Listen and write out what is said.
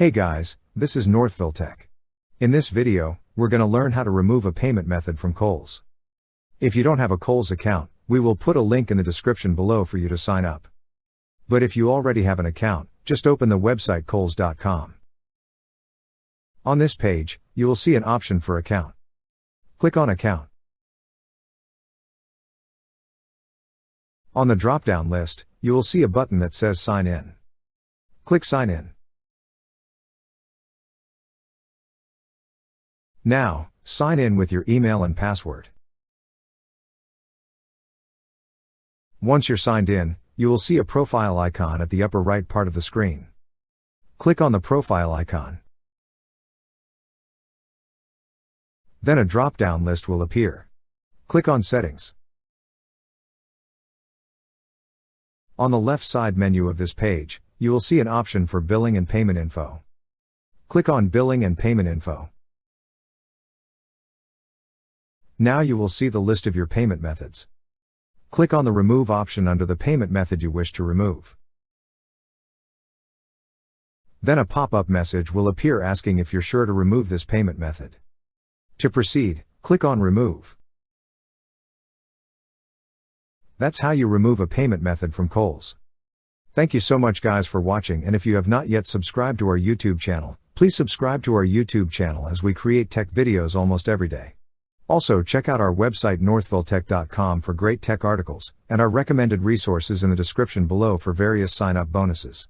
Hey guys, this is Northville Tech. In this video, we're going to learn how to remove a payment method from Kohl's. If you don't have a Kohl's account, we will put a link in the description below for you to sign up. But if you already have an account, just open the website kohls.com. On this page, you will see an option for account. Click on Account. On the drop-down list, you will see a button that says Sign In. Click Sign In. Now, sign in with your email and password. Once you're signed in, you will see a profile icon at the upper right part of the screen. Click on the profile icon. Then a drop-down list will appear. Click on Settings. On the left side menu of this page, you will see an option for Billing and Payment Info. Click on Billing and Payment Info. Now you will see the list of your payment methods. Click on the Remove option under the payment method you wish to remove. Then a pop-up message will appear asking if you're sure to remove this payment method. To proceed, click on Remove. That's how you remove a payment method from Kohl's. Thank you so much guys for watching, and if you have not yet subscribed to our YouTube channel, please subscribe to our YouTube channel as we create tech videos almost every day. Also check out our website northvilletech.com for great tech articles, and our recommended resources in the description below for various sign-up bonuses.